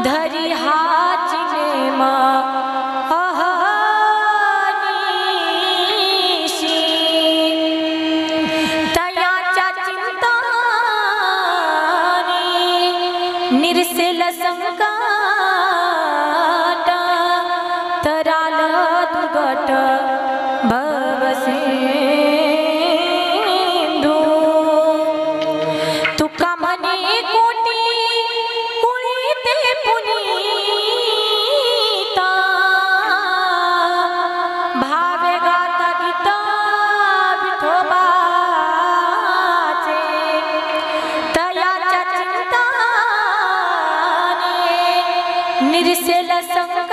धरी हाची नेम अहनिशी तयाच्या चिंतानी निरसेल संकट तराल दुर्गट भवसिंधू तुका म्हणे कोटी कुळी ते पुनीता भावे गाता गीता विठोबाचे तयाच्या चिंताने निरसेल संकट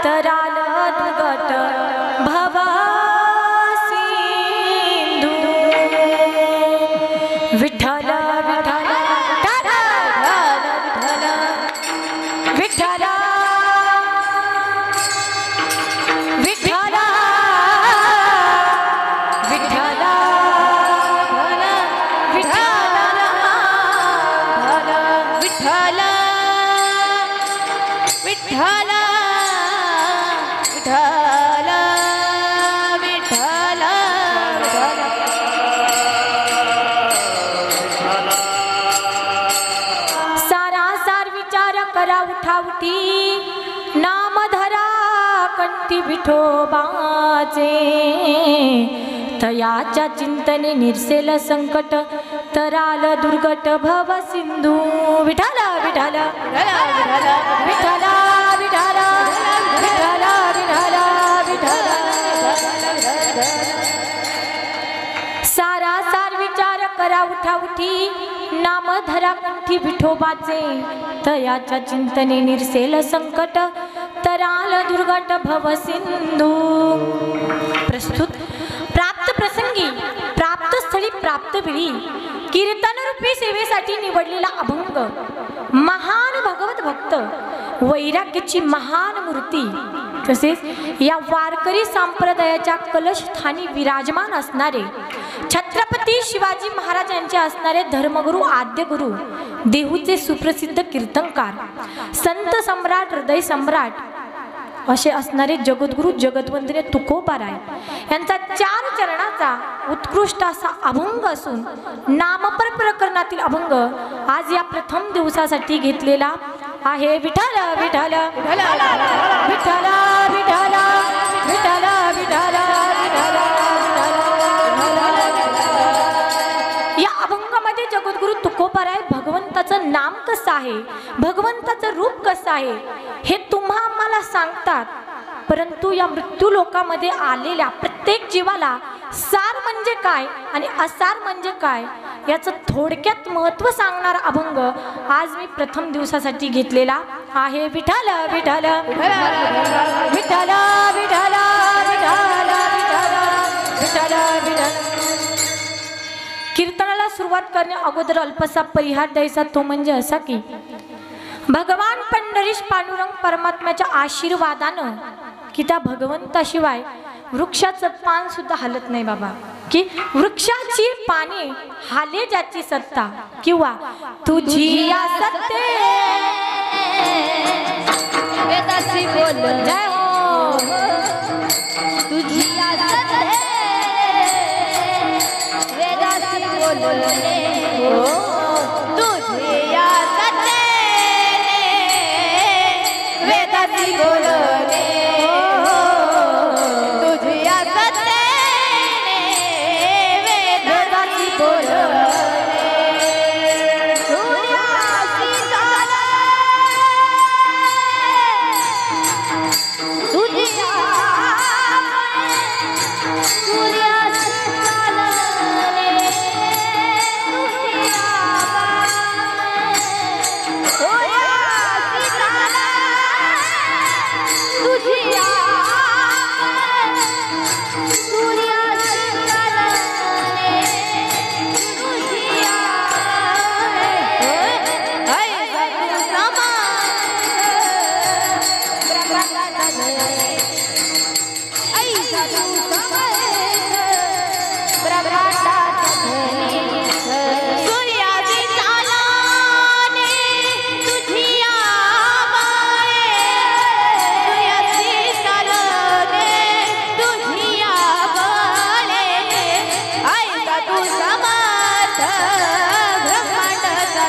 तराल दुर्गट भवसिंधू विठ्ठल विठ्ठल विठ्ठल विठ्ठल विठ्ठल विठ्ठल विठ्ठल विठ्ठल सारासार विचार करा उठाउठी नाम धरा कंठी विठोबाचे तयाच्या चिंतने निरसेल संकट तराल दुर्गट भव सिंधू विठ्ठल विठ्ठल विठ्ठल विठ्ठल विठ्ठल विठ्ठल विठ्ठल सारासार विचार करा उठाउठी नाम धरा कंठी विठोबाचे तयाच्या चिंतने निरसेल संकट तराल दुर्गट भव सिंधू प्रस्तुत प्राप्त प्रसंगी प्राप्त स्थळी प्राप्त वेळी कीर्तन रूपी सेवेसाठी निवडलेला अभंग महान भगवत भक्त वैराग्याची महान मूर्ती तसेच या वारकरी संप्रदायाच्या कलशस्थानी विराजमान असणारे छत्रपती शिवाजी महाराज यांचे असणारे धर्मगुरु आद्यगुरु देहूचे सुप्रसिद्ध कीर्तनकार संत सम्राट हृदय सम्राट असे असणारे जगद्गुरु जगद्वंदनीय तुकोबाराय यांचा 4 चरणाचा उत्कृष्ट असा अभंग असून नामपर प्रकरणातील अभंग आज या प्रथम दिवसासाठी घेतलेला आहे विठ्ठल विठ्ठल विठ्ठल विठ्ठल विठ्ठल विठ्ठल विठ्ठल या अभंगामध्ये जगद्गुरु तुकोबाराय भगवंताचं नाम कसं आहे भगवंताचं रूप कसं आहे हे तुम्हा आम्हाला सांगतात परंतु या मृत्यू लोकामध्ये आलेल्या प्रत्येक जीवाला सार म्हणजे काय आणि असार म्हणजे काय याचं थोडक्यात महत्त्व सांगणारा अभंग आज मी प्रथम दिवसासाठी घेतलेला आहे विठ्ठल विठ्ठल विठ्ठल विठ्ठल विठ्ठल विठ्ठल विठ्ठल विठ्ठल कीर्तनाला सुरुवात करण्या अगोदर अल्पसा परिहार द्यायचा तो म्हणजे असा की भगवान पंढरीश पांडुरंग परमात्म्याच्या आशीर्वादानं की त्या भगवंताशिवाय वृक्षाचं पान सुद्धा हलत नाही बाबा की वृक्षाची पाने हाले ज्याची सत्ता किंवा तुझी या सत्ते वेदासी बोल जय हो तुझी या सत्ते वेदासी बोल हो तुझी या सत्ते वेदासी बोल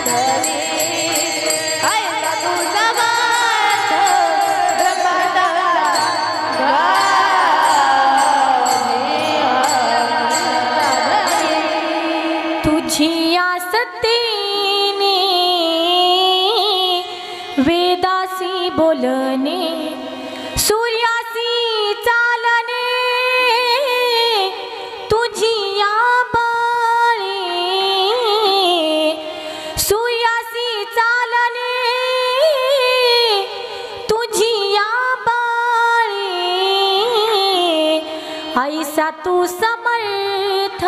धनी ऐसा तू समर्थ ब्रह्मांडाचा तुझी आसतीने वेदासी बोलणे सूर्यासी चालणे तुझी या बाळी सूर्यासी चालणे तुझी या बाळी ऐसा तू समर्थ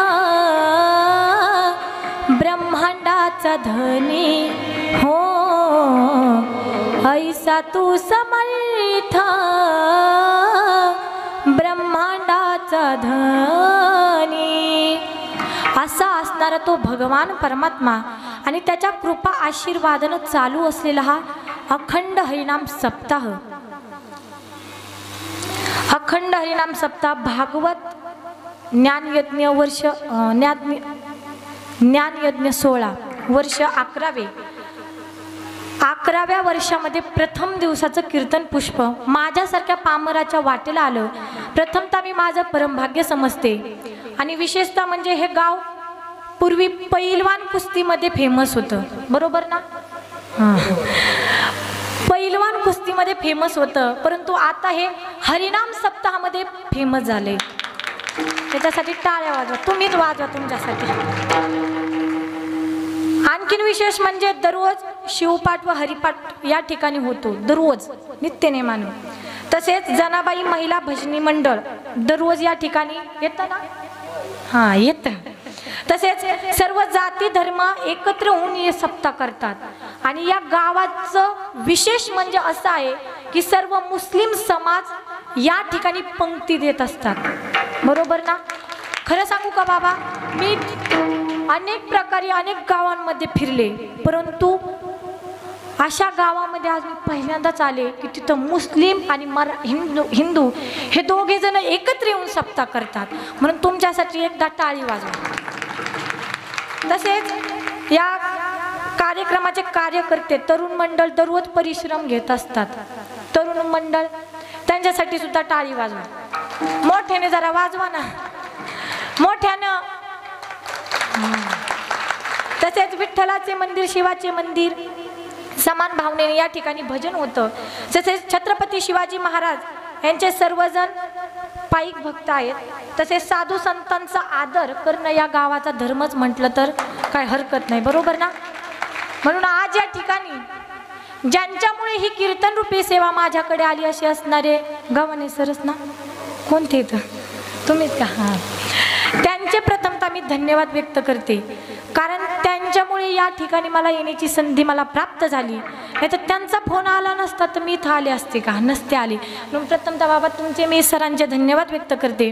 ब्रह्मांडाचा धनी हो ऐसा तू समर्थ ब्रह्मांडाचा धनी असा असणारा तो भगवान परमात्मा आणि त्याच्या कृपा आशीर्वादानं चालू असलेला हा अखंड हरिनाम सप्ताह अखंड हरिनाम सप्ताह भागवत ज्ञानयज्ञ वर्ष ज्ञानयज्ञ 16 वर्ष 11व्या वर्षामध्ये प्रथम दिवसाचं कीर्तन पुष्प माझ्यासारख्या पामराच्या वाटेला आलं. प्रथमतः मी माझं परमभाग्य समजते आणि विशेषतः म्हणजे हे गाव पूर्वी पैलवान कुस्तीमध्ये फेमस होतं, बरोबर ना? पैलवान कुस्तीमध्ये फेमस होतं, परंतु आता हे हरिनाम सप्ताहामध्ये फेमस झाले. त्याच्यासाठी टाळ्या वाजवा, तुम्हीच वाजवा तुमच्यासाठी. आणखीन विशेष म्हणजे दररोज शिवपाठ व हरिपाठ या ठिकाणी होतो, दररोज नित्यनेमाने. तसेच जनाबाई महिला भजनी मंडळ दररोज या ठिकाणी येतं ना? हां येतं. तसेच सर्व जाती धर्म एकत्र होऊन हे सप्ताह करतात. आणि या गावाचं विशेष म्हणजे असं आहे की सर्व मुस्लिम समाज या ठिकाणी पंक्ती देत असतात, बरोबर ना? खरं सांगू का बाबा, मी अनेक प्रकारे अनेक गावांमध्ये फिरले, परंतु अशा गावामध्ये आज मी पहिल्यांदाच आले की तिथं मुस्लिम आणि हिंदू हे दोघे जण एकत्र येऊन सप्ताह करतात. म्हणून तुमच्यासाठी एकदा टाळी वाजवा. तसेच या कार्यक्रमाचे कार्यकर्ते तरुण मंडळ दररोज परिश्रम घेत असतात. तरुण मंडळ त्यांच्यासाठी सुद्धा टाळी वाजवा. मोठ्याने जरा वाजवा ना, मोठ्यानं. तसेच विठ्ठलाचे मंदिर, शिवाचे मंदिर समान भावनेने या ठिकाणी भजन होतं. तसेच छत्रपती शिवाजी महाराज यांचे सर्वजण पाईक भक्त आहेत. तसेच साधू संतांचा आदर करणं या गावाचा धर्मच म्हटलं तर काय हरकत नाही, बरोबर ना? म्हणून आज या ठिकाणी ज्यांच्यामुळे ही कीर्तन रूपी सेवा माझ्याकडे आली असे असणारे गव्हाणे सरच ना, कोणते तर तुम्हीच का? हां, त्यांचे प्रथमतः मी धन्यवाद व्यक्त करते, कारण त्यांच्यामुळे या ठिकाणी मला येण्याची संधी मला प्राप्त झाली. नाही तर त्यांचा फोन आला नसता तर मी इथं आले असते का? नसते आले. म्हणून प्रथमतः बाबा तुमचे मी सरांचे धन्यवाद व्यक्त करते.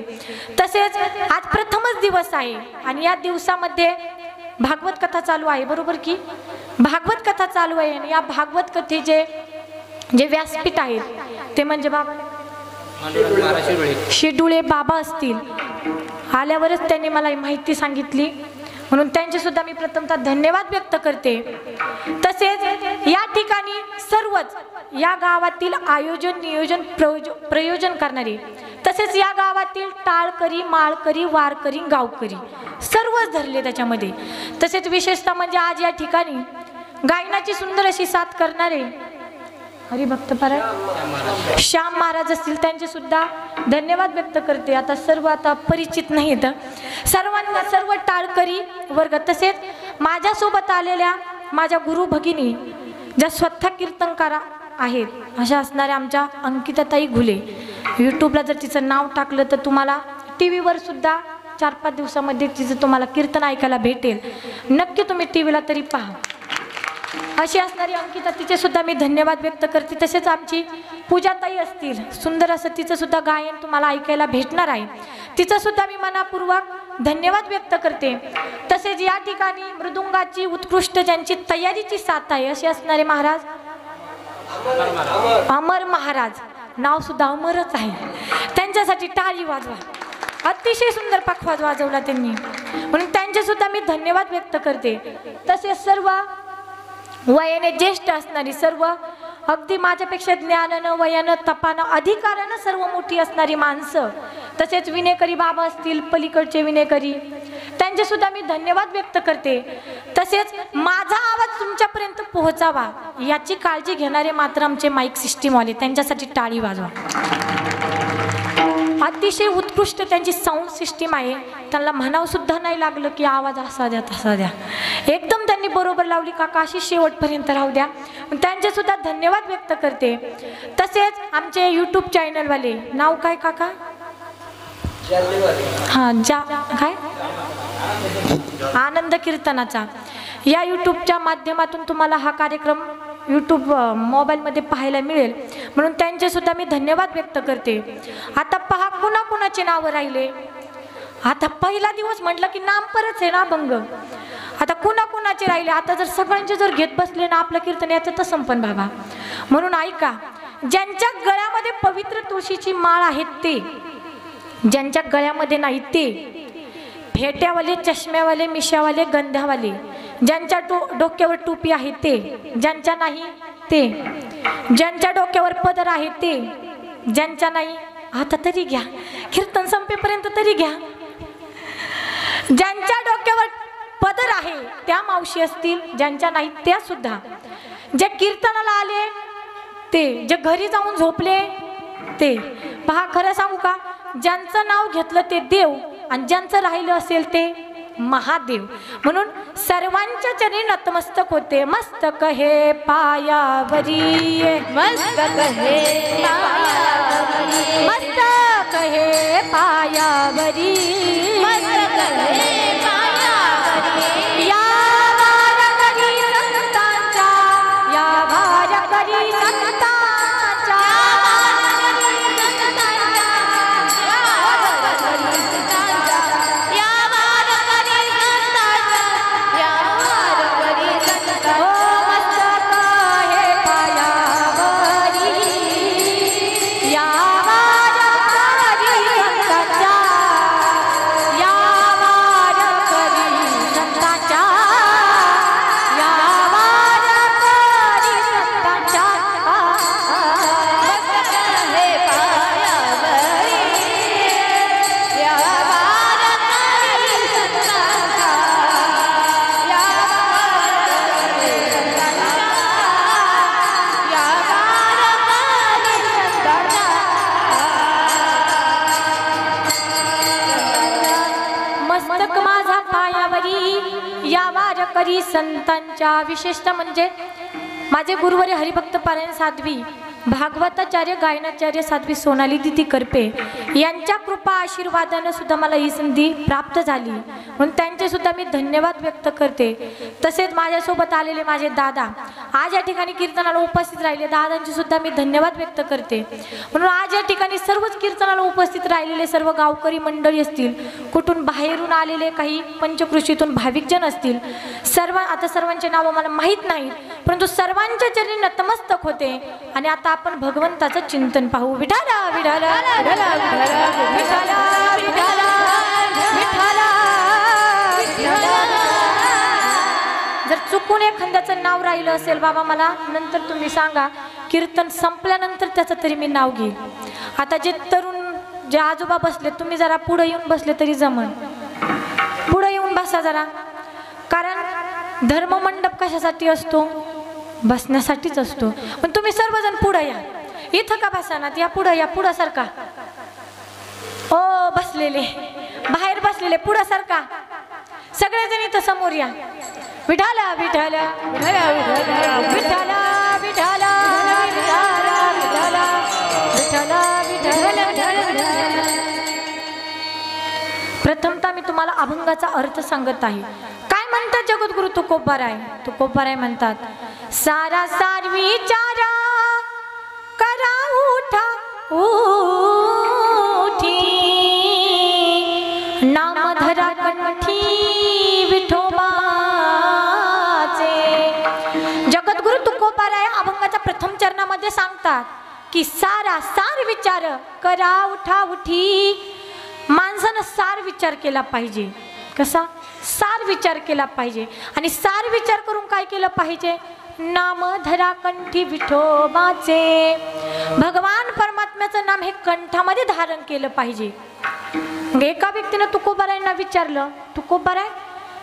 तसेच आज प्रथमच दिवस आहे आणि या दिवसामध्ये भागवत कथा चालू आहे, बरोबर की? भागवत कथा चालू आहे आणि या भागवत कथेचे जे व्यासपीठ आहेत ते म्हणजे बाबा शिडुळे बाबा असतील. आल्यावरच त्यांनी मला माहिती सांगितली, म्हणून त्यांचे सुद्धा मी प्रथमतः धन्यवाद व्यक्त करते. तसेच या ठिकाणी सर्वच या गावातील आयोजन नियोजन प्रयोजन करणारे, तसेच या गावातील टाळकरी माळकरी वारकरी गावकरी सर्वच धरले त्याच्यामध्ये. तसेच विशेषतः म्हणजे आज या ठिकाणी गायनाची सुंदर अशी साथ करणारे हरिभक्त परायण श्याम महाराज असतील, त्यांचे सुद्धा धन्यवाद व्यक्त करते. आता सर्व आता परिचित नाहीत सर्वांना, सर्व टाळकरी वर्ग. तसेच माझ्यासोबत आलेल्या माझ्या गुरु भगिनी ज्या स्वतः कीर्तनकारा आहेत अशा असणाऱ्या आमच्या अंकिताताई घुले. यूट्यूबला जर तिचं नाव टाकलं तर तुम्हाला टी व्हीवर सुद्धा 4-5 दिवसामध्ये तिचं तुम्हाला कीर्तन ऐकायला भेटेल. नक्की तुम्ही टी व्हीला तरी पहा. अशी असणारी अंकिता, तिचे सुद्धा मी धन्यवाद व्यक्त करते. तसेच आमची पूजाताई असतील, सुंदर असं तिचं सुद्धा गायन तुम्हाला ऐकायला भेटणार आहे, तिचं सुद्धा मी मनापूर्वक धन्यवाद व्यक्त करते. तसेच या ठिकाणी मृदुंगाची उत्कृष्ट ज्यांची तयारीची साथ आहे असे असणारे महाराज अमर महाराज, नाव सुद्धा अमरच आहे, त्यांच्यासाठी टाळी वाजवा. अतिशय सुंदर पखवाज वाजवला त्यांनी, म्हणून त्यांचे सुद्धा मी धन्यवाद व्यक्त करते. तसेच सर्व वयाने ज्येष्ठ असणारी सर्व, अगदी माझ्यापेक्षा ज्ञानानं वयानं तपानं अधिकारानं सर्व मोठी असणारी माणसं, तसेच विनेकरी बाबा असतील पलीकडचे विनेकरी, त्यांचे सुद्धा मी धन्यवाद व्यक्त करते. तसेच माझा आवाज तुमच्यापर्यंत पोहोचावा याची काळजी घेणारे मात्र आमचे माईक सिस्टीमवाले, त्यांच्यासाठी टाळी वाजवा. अतिशय उत्कृष्ट त्यांची साऊंड सिस्टीम आहे. त्यांना म्हणावं सुद्धा नाही लागलं की आवाज असा द्या तसा द्या, एकदम त्यांनी बरोबर लावली. काका अशी शेवटपर्यंत राहू द्या. त्यांचे सुद्धा धन्यवाद व्यक्त करते. तसेच आमचे यूट्यूब चॅनलवाले, नाव काय काका? हां, काय आनंद कीर्तनाचा, या यूट्यूबच्या माध्यमातून तुम्हाला हा कार्यक्रम यूट्यूब मोबाईलमध्ये पाहायला मिळेल, म्हणून त्यांचे सुद्धा मी धन्यवाद व्यक्त करते. आता पहा कुणाकुणाचे नावं राहिले. आता पहिला दिवस म्हटलं की नाम परत आहे ना अभंग. आता कुणाकुणाचे राहिले. आता जर सगळ्यांचे जर घेत बसले ना आपलं कीर्तन याचं तर संपन बाबा. म्हणून ऐका, ज्यांच्या गळ्यामध्ये पवित्र तुळशीची माळ आहे ते, ज्यांच्या गळ्यामध्ये नाही ते, फेट्यावाले, चष्म्यावाले, मिशावाले, गंध्यावाले, ज्यांच्या डोक्यावर टोपी आहे ते, ज्यांच्या नाही ते, ज्यांच्या डोक्यावर पदर आहे ते, ज्यांच्या नाही आता तरी घ्या, कीर्तन संपेपर्यंत तरी घ्या. ज्यांच्या डोक्यावर पदर आहे त्या मावशी असतील, ज्यांच्या नाही त्या सुद्धा, जे कीर्तनाला आले ते, जे घरी जाऊन झोपले ते. पहा खरं सांगू का, ज्यांचं नाव घेतलं ते देव आणि ज्यांचं राहिलं असेल ते महादेव. म्हणून सर्वांच्या चरणी नतमस्तक होते. मस्तक हे पायावरी, मस्तक हे पायावरी, मस्तक हे पायावरी, मस्तक हे पायावरी. या वारकरी संतांच्या, या वारकरी संतांच्या, करी संतांच्या. विशेषतः म्हणजे माझे गुरुवारी हरिभक्त पारायण साध्वी, भागवताचार्य, गायनाचार्य साध्वी सोनाली दिदी करपे यांच्या कृपा आशीर्वादाने सुद्धा मला ही संधी प्राप्त झाली, म्हणून त्यांचे सुद्धा मी धन्यवाद व्यक्त करते. तसेच माझ्यासोबत आलेले माझे दादा आज या ठिकाणी कीर्तनाला उपस्थित राहिले, दादांचे सुद्धा मी धन्यवाद व्यक्त करते. म्हणून आज या ठिकाणी सर्वच कीर्तनाला उपस्थित राहिलेले सर्व गावकरी मंडळी असतील, कुठून बाहेरून आलेले काही पंचकृषीतून भाविकजन असतील, सर्व आता सर्वांचे नाव मला माहीत नाहीत, परंतु सर्वांच्या चरणी नतमस्तक होते. आणि आता आपण भगवंताचं चिंतन पाहू. विठाला विठाला विठाला विठाला विठाला विठाला विठाला. जर चुकून एखाद्याचं नाव राहिलं असेल बाबा मला नंतर तुम्ही सांगा, कीर्तन संपल्यानंतर त्याचं तरी मी नाव घेईन. आता जे तरुण जे आजोबा बसले, तुम्ही जरा पुढे येऊन बसले तरी जमन, पुढे येऊन बसा जरा. कारण धर्ममंडप कशासाठी असतो? बसण्यासाठीच असतो. पण तुम्ही सर्वजण पुढे या, इथं का बसणार, या पुढे या, पुढं सरका. ओ बसलेले बाहेर बसलेले पुढं सरका, सगळेजण इथं समोर या. विठाला विठाला विठाला विठाला विठाला विठाला विठाला विठाला विठाला. प्रथमतः मी तुम्हाला अभंगाचा अर्थ सांगत आहे. काय म्हणतात जगद्गुरु तुकोबाराय? तुकोबाराय म्हणतात, सारा सार विचारा करा उठा उठी, नाम धरा कंठी विठोबाचे. जगद्गुरु तुकोबाराय अभंगाच्या प्रथम चरणामध्ये सांगतात की सारा सार विचार करा उठा उठी. माणसानं सार विचार केला पाहिजे. कसा? सार विचार केला पाहिजे. आणि सार विचार करून काय केलं पाहिजे? नाम धरा कंठी विठोबाचे. भगवान परमात्म्याचं नाम हे कंठामध्ये धारण केलं पाहिजे. एका व्यक्तीनं तुकोबारायांना विचारलं, तुकोबाराय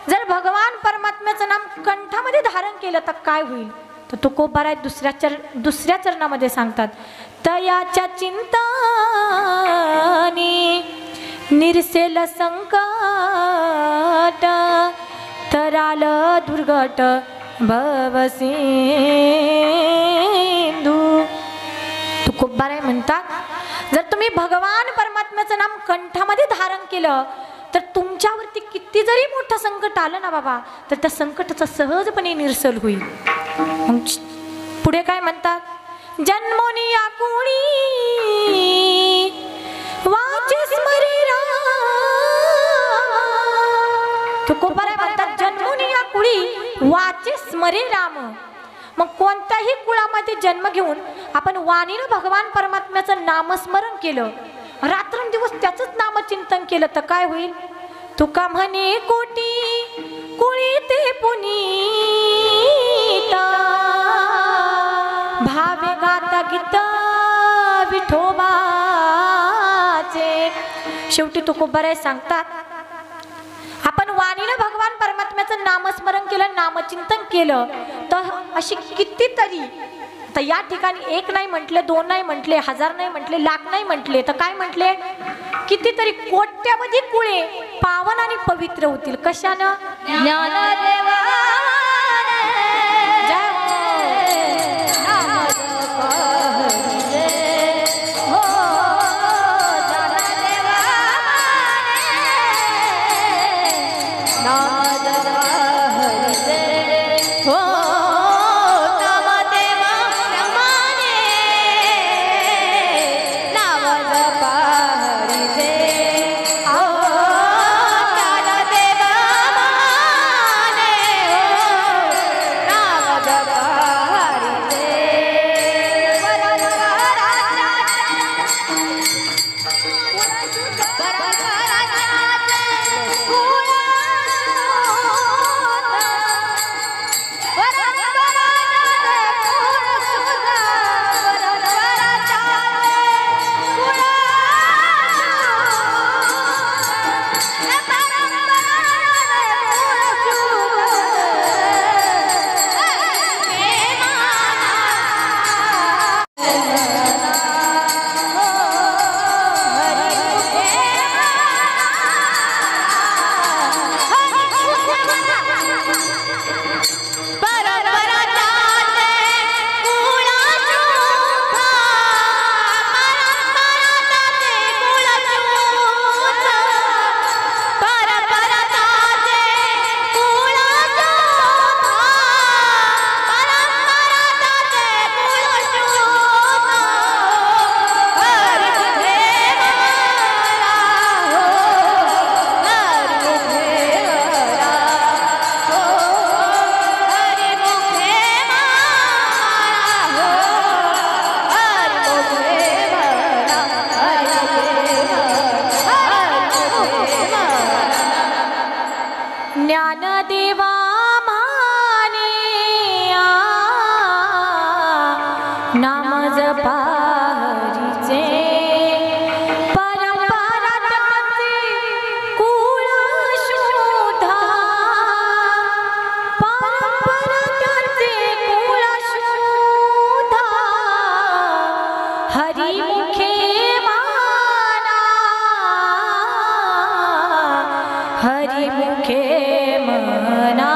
जर भगवान परमात्म्याचं नाम कंठामध्ये धारण केलं तर काय होईल? तर तुकोबाराय दुसऱ्या चरणामध्ये सांगतात, तयाच्या चिंतनी निरसेल संकट तराल दुर्गट भवसिंधू. तुकोबाराय म्हणतात, जर तुम्ही भगवान परमात्म्याचं नाम कंठामध्ये धारण केलं तर तुमच्यावरती किती जरी मोठं संकट आलं ना बाबा, तर त्या संकटाचा सहजपणे निरसल होईल. पुढे काय म्हणतात, जन्मोनी या कोणी वाचे स्मरे राम. तुकोबाराय म्हणतात, जन्मोनी या कुळी वाचे स्मरे राम. मग कोणत्याही कुळामध्ये जन्म घेऊन आपण वाणीनं भगवान परमात्म्याचं नामस्मरण केलं, रात्रंदिवस त्याचंच नामचिंतन केलं तर काय होईल? तुका म्हणे कोटी कुळी ते पुनीता भावे गाता गीत विठोबाचे. शेवटी तुकोबाराय सांगतात, आपण वाणीनं भगवान परमात्म्याचं नामस्मरण केलं, नामचिंतन केलं तर अशी कितीतरी, तर या ठिकाणी एक नाही म्हटले, दोन नाही म्हटले, हजार नाही म्हटले, लाख नाही म्हटले, तर काय म्हटले? कितीतरी कोट्यावधी कुळे पावन आणि पवित्र होतील. कशानं? ज्ञानदेवा ज्ञानदेवा माने नाम जपारीचे परंपरा त्याचे कुळ शोधा, परंपरा त्याचे कुळ शोधा, हरिमुखे माना हरिमुखे मना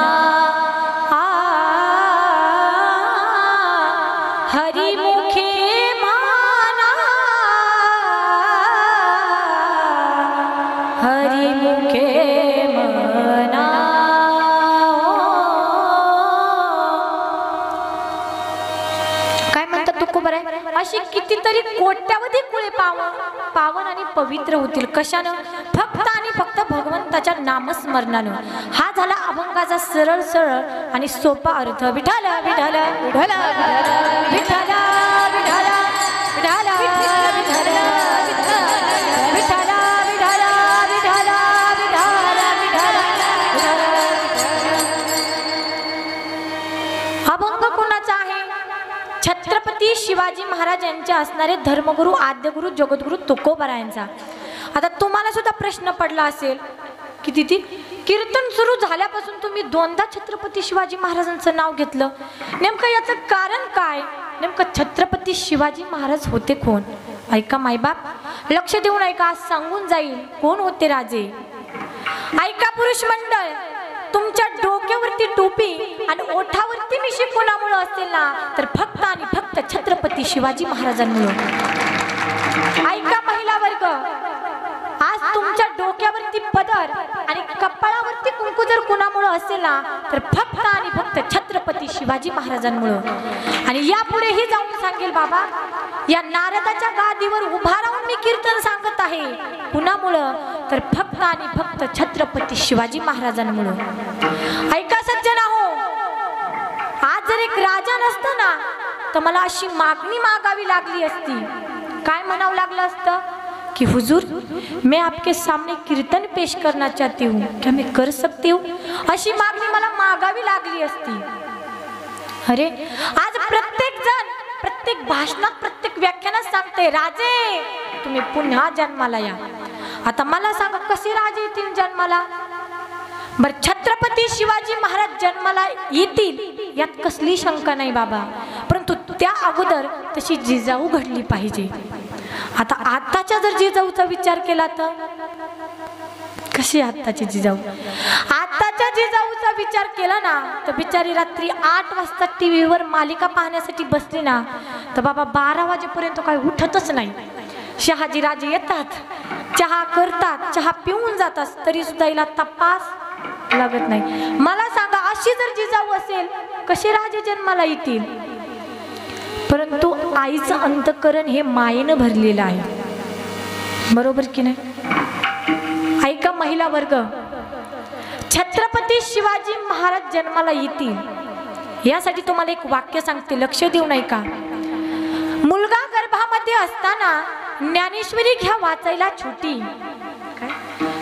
हरिमुखे माना हरिमुखे मना. काय म्हणतात तुकोबाराय, अशी कितीतरी कोट्यावधी कुळे पावन आणि पवित्र होतील. कशानं? फक्त आणि फक्त भगवंताच्या नामस्मरणानं. हा झाला अभंगाचा सरळ सरळ आणि सोपा अर्थ. विठ्ठल विठ्ठल विठ्ठल विठ्ठल विठ्ठल विठ्ठल विठ्ठल विठ्ठल अभंग कोणा कुणाचा आहे? छत्रपती शिवाजी महाराज यांचे असणारे धर्मगुरू, आद्यगुरू, जगद्गुरू तुकोबारायांचा. आता तुम्हाला सुद्धा प्रश्न पडला असेल की तिथे कीर्तन सुरू झाल्यापासून तुम्ही दोनदा छत्रपती शिवाजी महाराजांचं नाव घेतलं, नेमकं याचं कारण काय? नेमकं छत्रपती शिवाजी महाराज होते कोण? ऐका मायबाप, लक्ष देऊन ऐका, सांगून जाईल कोण होते राजे. ऐका पुरुष मंडळ, तुमच्या डोक्यावरती टोपी आणि ओठावरती मिशी कोणामुळे असेल ना, तर फक्त आणि फक्त छत्रपती शिवाजी महाराजांमुळे. ऐका महिला वर्ग, आज तुमच्या डोक्यावरती पदर आणि कपाळावरती कुंकू जर कुणामुळे असेल ना, तर फक्त आणि फक्त छत्रपती शिवाजी महाराजांमुळे. आणि यापुढेही जाऊन सांगेल बाबा, या नारदाच्या गादीवर उभा राहून मी कीर्तन सांगत आहे, कुणामुळं? तर फक्त आणि फक्त छत्रपती शिवाजी महाराजांमुळे. ऐका सज्जन हो, आज जर एक राजा नसता ना, तर मला अशी मागणी मागावी लागली असती. काय म्हणावं लागलं असतं कि हुजूर, मैं आपके सामने कीर्तन पेश करना चाहती हूँ, क्या मैं कर सकती हूँ? अशी मागणी मला मागावी लागली असती. अरे आज प्रत्येक जण प्रत्येक भाषणात, प्रत्येक व्याख्यानात सांगते, राजे तुम्ही पुन्हा जन्माला या. आता मला सांगा, कसे राजे येतील जन्माला? बर, छत्रपती शिवाजी महाराज जन्माला येतील यात कसली शंका नाही बाबा, परंतु त्या अगोदर तशी जिजाऊ घडली पाहिजे. आता आताच्या जर जिजाऊचा विचार केला तर कशी आताची जिजाऊ? आताच्या जिजाऊचा विचार केला ना, तर बिचारी रात्री 8 वाजता टीव्हीवर मालिका पाहण्यासाठी बसली ना, तर बाबा 12 वाजेपर्यंत काय उठतच नाही. शहाजी राजे येतात, चहा करतात, चहा पिऊन जातात, तरी सुद्धा हिला तपास लागत नाही. मला सांगा, अशी जर जिजाऊ असेल, कसे राजे जन्माला येतील? परंतु आईचं अंतकरण हे मायेनं भरलेलं आहे, बरोबर की नाही? ऐका महिला वर्ग, छत्रपती शिवाजी महाराज जन्माला येतील यासाठी तुम्हाला एक वाक्य सांगते, लक्ष देऊन ऐका. मुलगा गर्भामध्ये असताना ज्ञानेश्वरी घ्या वाचायला छोटी. काय?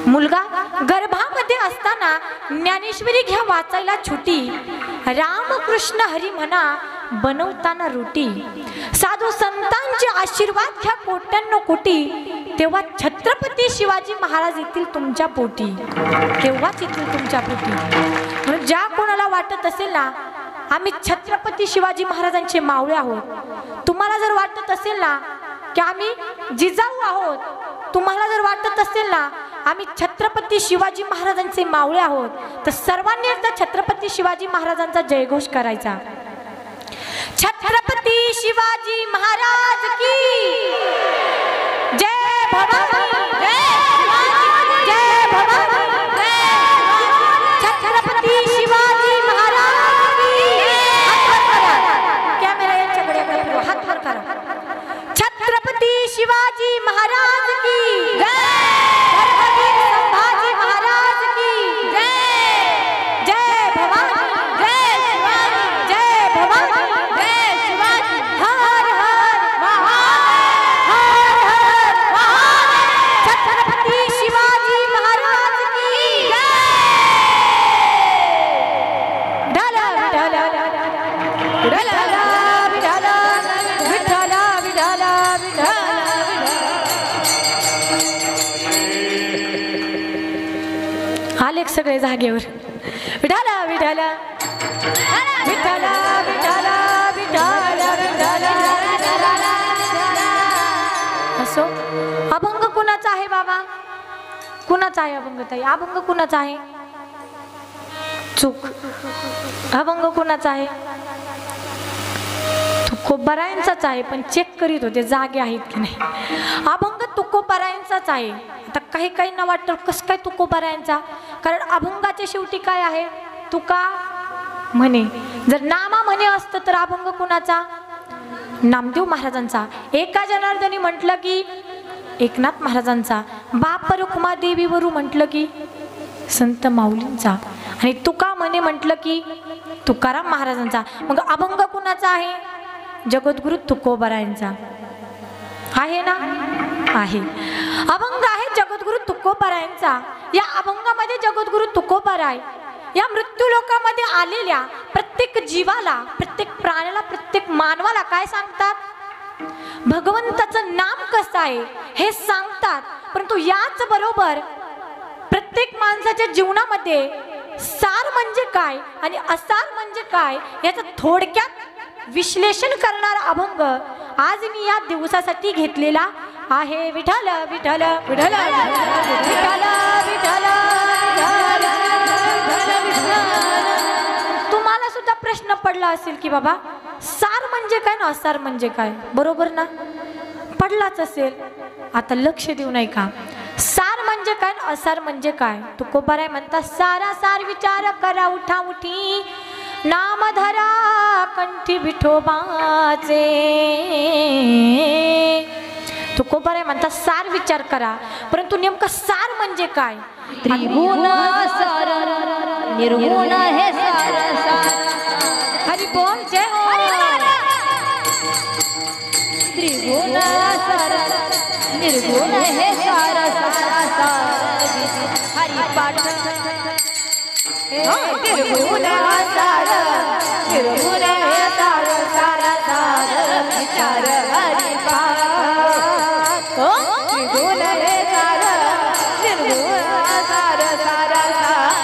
मुलगा गर्भामध्ये असताना ज्ञानेश्वरी घ्या वाचायला छोटी. रामकृष्ण हरी म्हणा बनवताना रोटी. साधू संतांचे आशीर्वाद घ्या कोट्यानो कोटी. तेव्हा छत्रपती शिवाजी महाराज येतील तुमच्या पोटी, तेव्हाच येतील तुमच्या पोटी. म्हणून ज्या कोणाला वाटत असेल ना, आम्ही छत्रपती शिवाजी महाराजांचे मावळे आहोत, तुम्हाला जर वाटत असेल ना की आम्ही जिजाऊ आहोत, तुम्हाला जर वाटत असेल ना आम्ही छत्रपती शिवाजी महाराजांचे मावळे आहोत, तर सर्वांनी एकदा छत्रपती शिवाजी महाराजांचा जयघोष करायचा. छत्रपती शिवाजी महाराज की जय भवानी, जय भवानी, छत्रपती शिवाजी महाराज की. कॅमेरा यांच्याकडे हात वर करा. छत्रपती शिवाजी महाराज की जय, संभाजी महाराज की जय, जय भवानी, जय शिवाजी, जय भवानी, जय शिवाजी, हर हर महादेव, हर हर महादेव. छत्रपती शिवाजी महाराज की जय. विठ्ठला विठ्ठला विठ्ठला विठ्ठला विठ्ठला विठ्ठला विठ्ठला. आलेख सगळे जागेवर. विठ्ठला विठ्ठला विठ्ठला विठ्ठला विठ्ठला विठ्ठला. असो, अभंग कुणाचा आहे बाबा? कुणाचा आहे अभंग ताई? अभंग कुणाचा आहे? चूक. अभंग कुणाचा आहे? तुकोबारायांचाच आहे, पण चेक करीत होते जागे आहेत की नाही. अभंग तुकोबारायांचाच आहे. आता काही काहींना वाटतं कसं काय तुकोबारायांचा? कारण अभंगाच्या शेवटी काय आहे? तुका म्हणे. जर नामा म्हणे असतं तर अभंग कुणाचा? नामदेव महाराजांचा. एका जनार्दनी म्हटलं की एकनाथ महाराजांचा. बाप रुक्मा देवीवरू म्हटलं की संत माऊलींचा. आणि तुका म्हणे म्हटलं की तुकाराम महाराजांचा. मग अभंग कुणाचा आहे? जगद्गुरु तुकोबारायांचा आहे ना? आहे. अभंग आहे जगद्गुरु तुकोबारायांचा. या अभंगामध्ये जगद्गुरु तुकोबाराय या मृत्यू लोकामध्ये आलेल्या प्रत्येक जीवाला, प्रत्येक प्राण्याला, प्रत्येक मानवाला काय सांगतात? भगवंताचं नाम कसं आहे हे सांगतात. परंतु याच बरोबर प्रत्येक माणसाच्या जीवनामध्ये सार म्हणजे काय आणि असार म्हणजे काय याचं थोडक्यात विश्लेषण करणारा अभंग आज मी या दिवसासाठी घेतलेला आहे. विठ्ठल विठ्ठल विठ्ठल विठ्ठल विठ्ठल. तुम्हाला सुद्धा प्रश्न पडला असेल की बाबा सार म्हणजे काय ना असार म्हणजे काय, बरोबर ना? पडलाच असेल. आता लक्ष देऊ नाही का? सार म्हणजे काय, असार म्हणजे काय? तुकोबाराय म्हणतात सारा सार विचार करा उठा उठी, नाम धरा कंठी विठोबाचे. तुकोबाराय म्हणतात सार विचार करा, परंतु नेमकं सार म्हणजे काय? त्रिगुण सार निर्गुण हे सार सार. हरि बोल, जय हो. त्रिगुण सार निर्गुण हे सार सार सार. हरिपाठ त्रिगुण सार निर्गुण हे सार सार सार. विचार हरिपाठ त्रिगुण हे सार निर्गुण सार सार सार.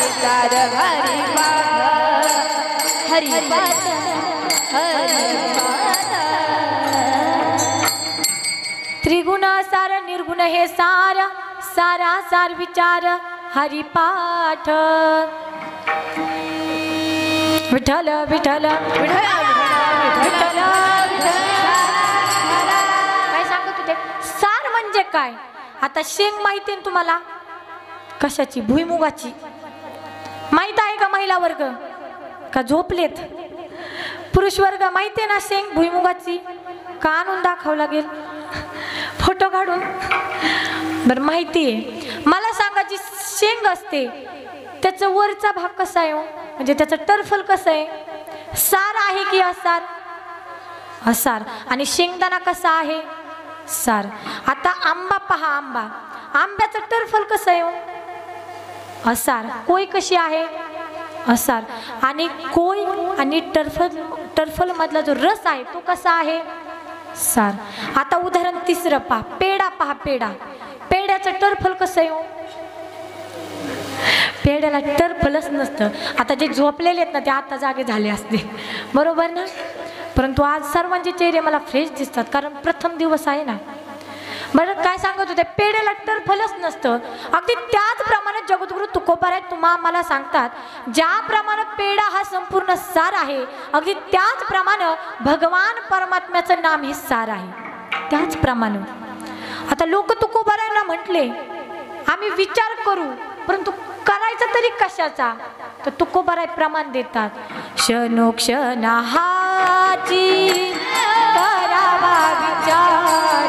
विचार हरिपाठ हरिपाठ हरिपाठ. त्रिगुण सार निर्गुण हे सार सारा सार विचार हरिपाठ. विठ्ठल विठ्ठल विठ्ठल विठ्ठल. काय सांगत होते? सार म्हणजे काय? आता शेंग माहिती आहे तुम्हाला कशाची? भुईमुगाची. माहित आहे का महिला वर्ग? का झोपलेत? पुरुष वर्ग माहिती आहे ना शेंग भुईमुगाची? का आणून दाखवावं लागेल फोटो काढून? बरं माहिती आहे. मला सांगा जी शेंग असते त्याचं वरचा भाग कसा आहे हो? म्हणजे त्याचं टरफल कसं आहे? सार आहे की असार? असार. आणि शेंगदाणा कसा आहे? सार. आता आंबा पहा, आंबा, आंब्याचं टरफल कसं आहे हो? असार. कोय कशी आहे? असार. आणि कोय आणि टरफल मधला जो रस आहे तो कसा आहे? सार. आता उदाहरण तिसरं पहा, पेढा पहा, पेढा, पेढ्याचं टरफल कसं आहे हो? पेढ्याला टरफलच नसतं. आता जे झोपलेले आहेत ना ते आता जागे झाले असते, बरोबर ना? परंतु आज सर्वांचे चेहरे मला फ्रेश दिसतात, कारण प्रथम दिवस आहे ना. बरं काय सांगत होते? पेढ्याला टरफलच नसतं. अगदी त्याचप्रमाणे जगद्गुरु तुकोबाराय मला सांगतात ज्याप्रमाणे पेढा हा संपूर्ण सार आहे, अगदी त्याचप्रमाणे भगवान परमात्म्याचं नाम हे सार आहे. त्याचप्रमाणे आता लोक तुकोबारायला म्हटले आम्ही विचार करू, परंतु करायचा तरी कशाचा? तर तुकोबाराय प्रमाण देतात. क्षणोक्षण हाची करावा विचार,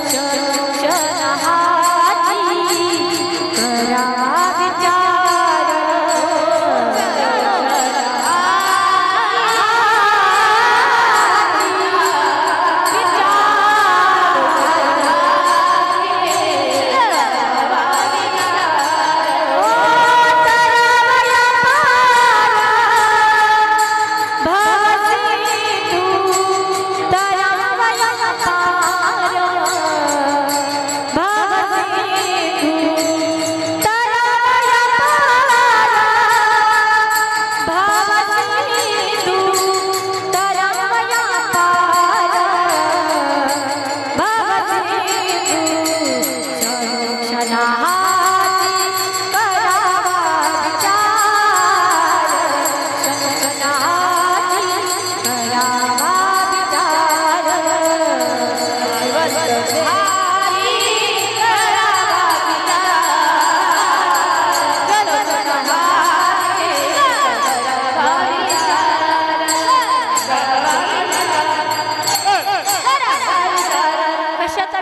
क्षणोक्षण हाची करावा विचार.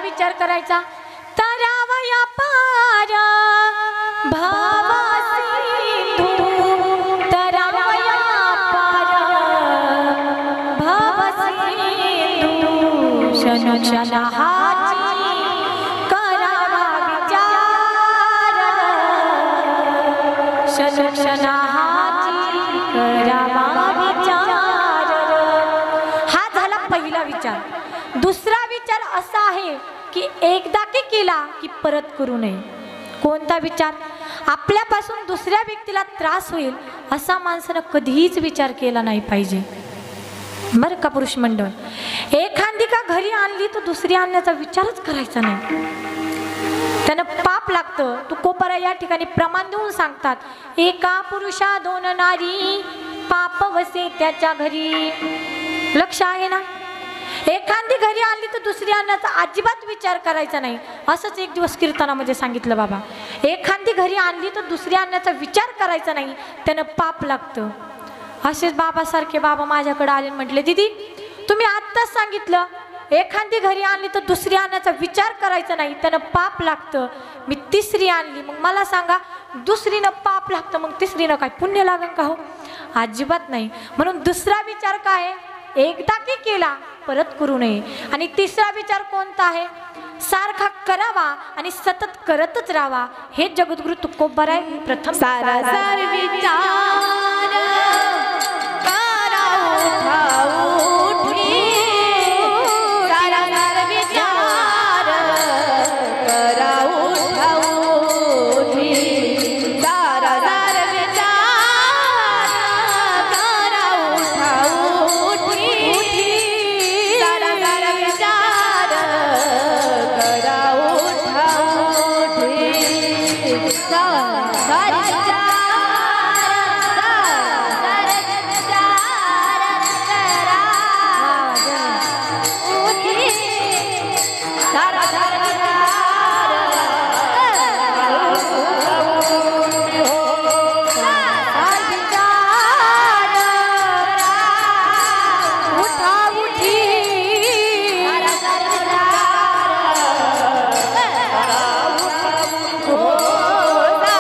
विचार करायचा. तरावया पार भावसिंधू, तरावया पार भावसिंधू, क्षण क्षण हाची करावा विचार, क्षण क्षणाची करावा विचार. हा झाला पहिला विचार. दुसरा विचार असा आहे की एकदा की केला की परत करू नये. कोणता विचार? आपल्यापासून दुसऱ्या व्यक्तीला त्रास होईल असा माणसानं कधीच विचार केला नाही पाहिजे बरं का पुरुष मंडळ. एखादी का घरी आणली तर दुसरी आणण्याचा विचारच करायचा नाही. त्यानं पाप लागतं. तुकोबारा या ठिकाणी प्रमाण देऊन सांगतात, एका पुरुषा दोन नारी पाप वसे त्याच्या घरी. लक्ष आहे ना? एखादी घरी आणली तर दुसरी आणण्याचा अजिबात विचार करायचा नाही. असंच एक दिवस कीर्तनामध्ये सांगितलं बाबा. एखादी घरी आणली तर दुसरी आणण्याचा विचार करायचा नाही, त्यानं पाप लागतं. असेच बाबासारखे बाबा माझ्याकडे आले म्हटले, दीदी तुम्ही आत्ताच सांगितलं एखादी घरी आणली तर दुसरी आणण्याचा विचार करायचा नाही, त्यानं पाप लागतं. मी तिसरी आणली, मग मला सांगा दुसरीनं पाप लागतं मग तिसरीनं काय पुण्य लागेल का? हो, अजिबात नाही. म्हणून दुसरा विचार काय आहे? एकदा की केला परत करू नये. आणि तिसरा विचार कोणता आहे? सारखा करावा आणि सतत करतच राहावा. हे जगद्गुरु तुकोबार आहे प्रथम. सारा सार विचार करा उठा उठी. सारा सार विचार करा उठा उठी. सारा सार विचार करा उठा उठी.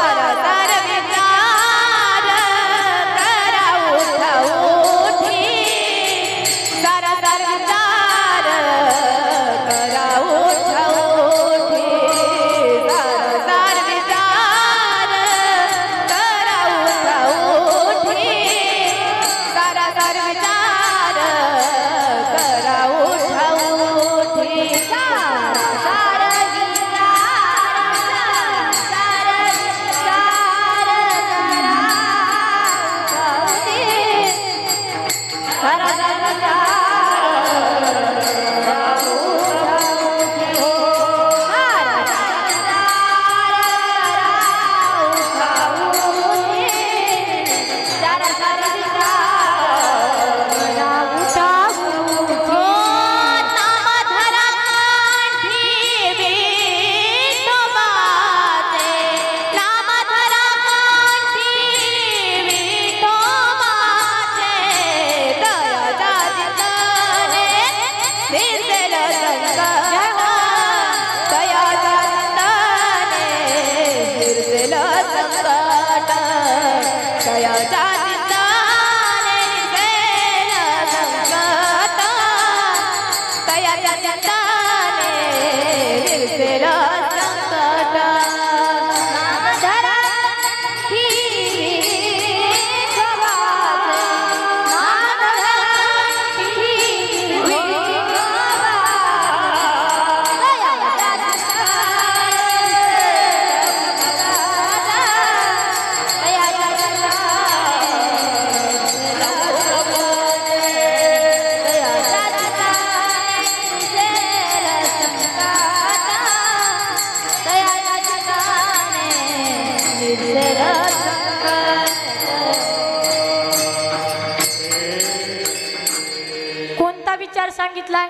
सारा सार विचार करा उठा उठी. सारा कोणता विचार सांगितलाय?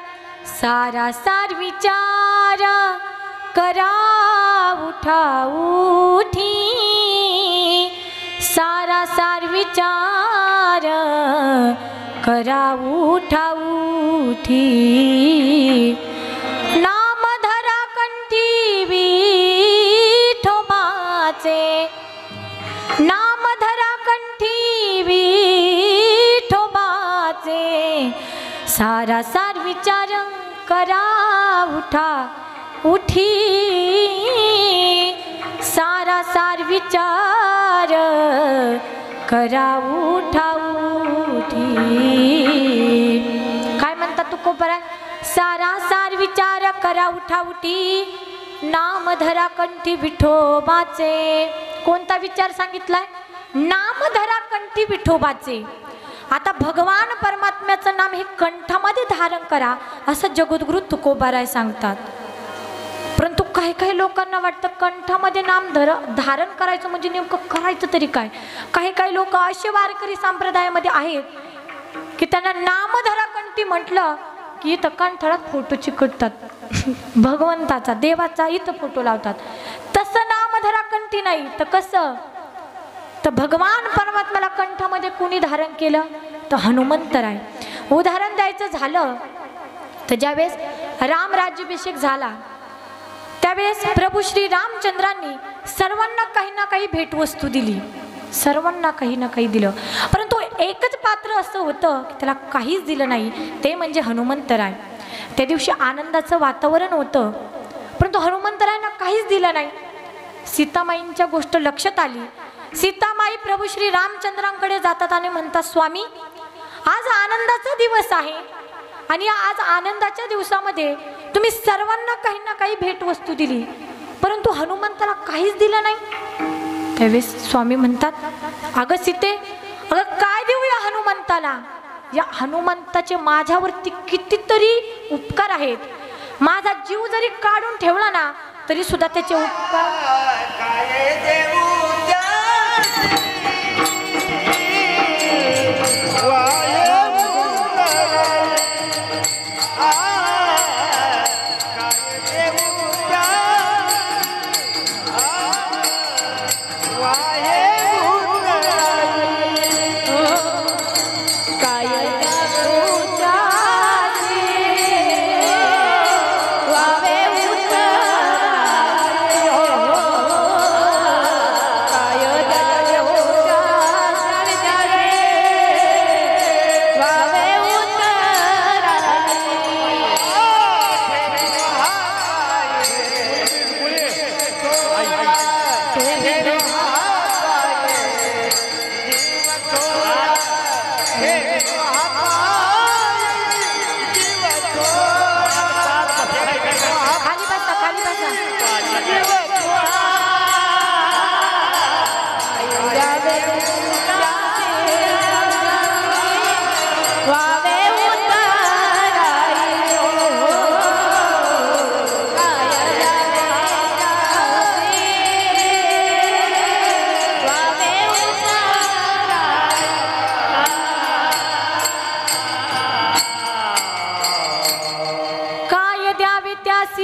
सारा सार विचार करा उठा उठी. सारा सार विचार करा उठा उठी. नाम धरा कंठी विठोबाचे. नाम धरा कंठी विठोबाचे. सारा सार विचार करा उठा उठी. सारा सार विचार करा उठाउठी. काय म्हणतात तुकोबराय? सारा सार विचार करा उठाउठी, नाम धरा कंठी विठोबाचे. कोणता विचार सांगितलाय? नाम धरा कंठी विठोबाचे. आता भगवान परमात्म्याचं नाम हे कंठामध्ये धारण करा असं जगद्गुरु तुकोबाराय सांगतात. परंतु काही काही लोकांना वाटतं कंठामध्ये नाम धारण करायचं म्हणजे नेमकं करायचं तरी काय. काही काही लोक असे वारकरी संप्रदायामध्ये आहेत की त्यांना नामधरा कंठी म्हटलं की इथं कंठाळात फोटो चिकटतात भगवंताचा, देवाचा इथं फोटो लावतात. तसं नामधरा कंठी नाही तर कसं? तर भगवान परमात्म्याला कंठामध्ये कुणी धारण केलं? तर हनुमंतराय. उदाहरण द्यायचं झालं तर ज्यावेळेस राम राज्याभिषेक झाला त्यावेळेस प्रभू श्री रामचंद्रांनी सर्वांना काही ना काही भेटवस्तू दिली, सर्वांना काही ना काही दिलं. परंतु एकच पात्र असं होतं की त्याला काहीच दिलं नाही, ते म्हणजे हनुमंतराय. त्या दिवशी आनंदाचं वातावरण होतं परंतु हनुमंतरायांना काहीच दिलं नाही. सीतामाईंच्या गोष्ट लक्षात आली. सीतामाई प्रभू श्री रामचंद्रांकडे जातात आणि म्हणतात, स्वामी आज आनंदाचा दिवस आहे आणि आज आनंदाच्या दिवसामध्ये तुम्ही सर्वांना काही ना काही भेटवस्तू दिली परंतु हनुमंताला काहीच दिलं नाही. त्यावेळेस स्वामी म्हणतात, अगं सीते, अगं काय देऊया हनुमंताला? या हनुमंताचे माझ्यावरती कितीतरी उपकार आहेत. माझा जीव जरी काढून ठेवला ना तरी सुद्धा त्याचे उपकार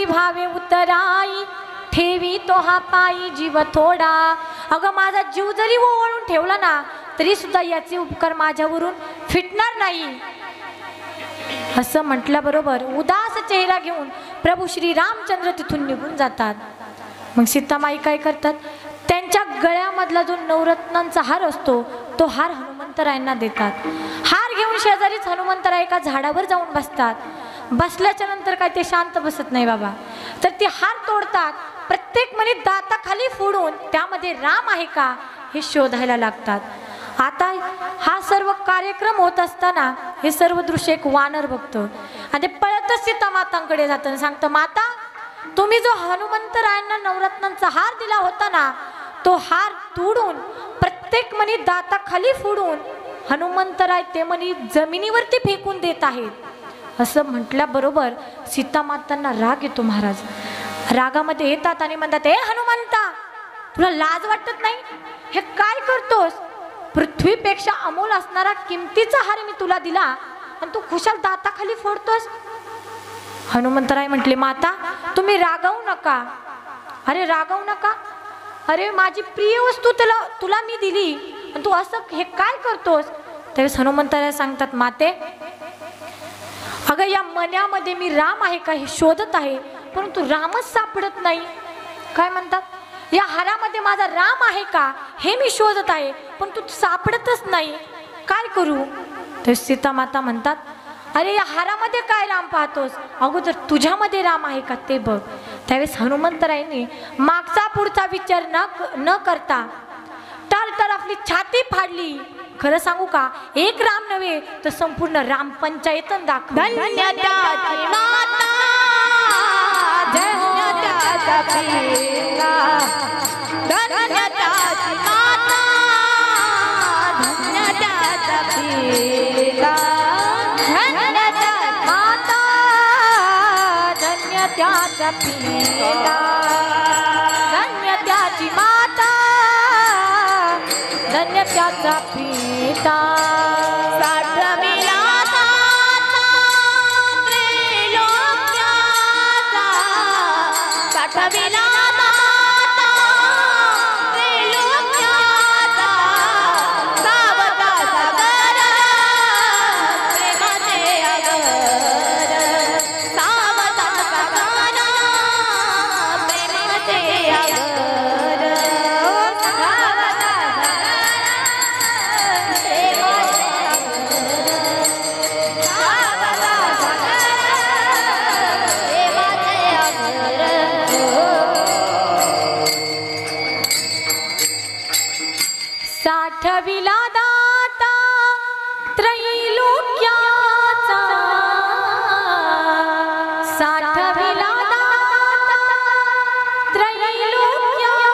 भावे उतराई ठेवी तो हा पायी जीव थोडा. अगं माझा जीव जरी ओवाळून ठेवला ना तरी सुद्धा याचे उपकार माझ्यावरून फिटणार नाही. असं म्हटल्याबरोबर उदास चेहरा घेऊन प्रभू श्री रामचंद्र तिथून निघून जातात. मग सीतामाई काय करतात? त्यांच्या गळ्यामधला जो नवरत्नांचा हार असतो तो हार हनुमंतरायांना देतात. हार घेऊन शेजारीच हनुमंतराय एका झाडावर जाऊन बसतात. बसल्याच्या नंतर काय ते शांत बसत नाही बाबा, तर ते हार तोडतात. प्रत्येक मनी दाताखाली फोडून त्यामध्ये राम आहे का हे शोधायला लागतात. आता हा सर्व कार्यक्रम होत असताना हे सर्व दृश्य एक वानर बघतो आणि ते पळतच सीता मातांकडे जातं आणि सांगतं, माता तुम्ही जो हनुमंतरायांना नवरत्नांचा हार दिला होता ना तो हार तोडून प्रत्येक मनी दाताखाली फोडून हनुमंतराय ते मनी जमिनीवरती फेकून देत आहेत. असं म्हटल्याबरोबर सीतामातांना राग येतो. महाराज रागामध्ये येतात आणि म्हणतात, ए हनुमंता, तुला लाज वाटत नाही? हे काय करतोस? पृथ्वीपेक्षा अमोल असणारा किमतीचा हार मी तुला दिला आणि तू खुशाल दाताखाली फोडतोस. हनुमंतराय म्हटले, माता तुम्ही रागावू नका. अरे रागावू नका, अरे माझी प्रिय वस्तू तुला मी दिली आणि तू असं हे काय करतोस? त्यावेळेस हनुमंतराय सांगतात, माते अगं या मन्यामध्ये मी राम आहे का हे शोधत आहे परंतु रामच सापडत नाही. काय म्हणतात? या हारामध्ये माझा राम आहे का हे मी शोधत आहे पण तू सापडतच नाही, काय करू? तर सीता माता म्हणतात, अरे या हारामध्ये काय राम पाहतोस? अगोदर तुझ्यामध्ये राम आहे का ते बघ. त्यावेळेस हनुमंतरायांनी मागचा पुढचा विचार न करता टाल आपली छाती फाडली. खरं सांगू का, एक राम नव्हे तर संपूर्ण राम पंचायतन दाखव. धन्य त्याची माता, धन्य त्याचा पिता, धन्य त्याची माता, धन्य त्याचा पिता, धन्य त्या माता, धन्य त्याचा पिता, धन्य त्याची माता, धन्य त्याचा पिता. साठविला दाता त्रिलोक्याचा, साठविला दाता त्रिलोक्याचा, सावता सागर प्रेमाचे अगर, सावता सागर प्रेमाचे अगर, सावता साठविला दाता त्रैलोक्याचा, साठविला दाता त्रैलोक्याचा,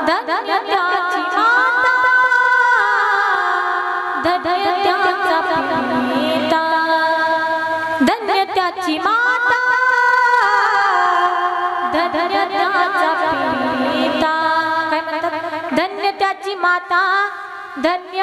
धन्य त्याची माता, धन्य त्याचा पिता, धन्य त्याची माता, धन्य त्याचा पिता. काय म्हणतात? धन्य त्याची माता, धन्य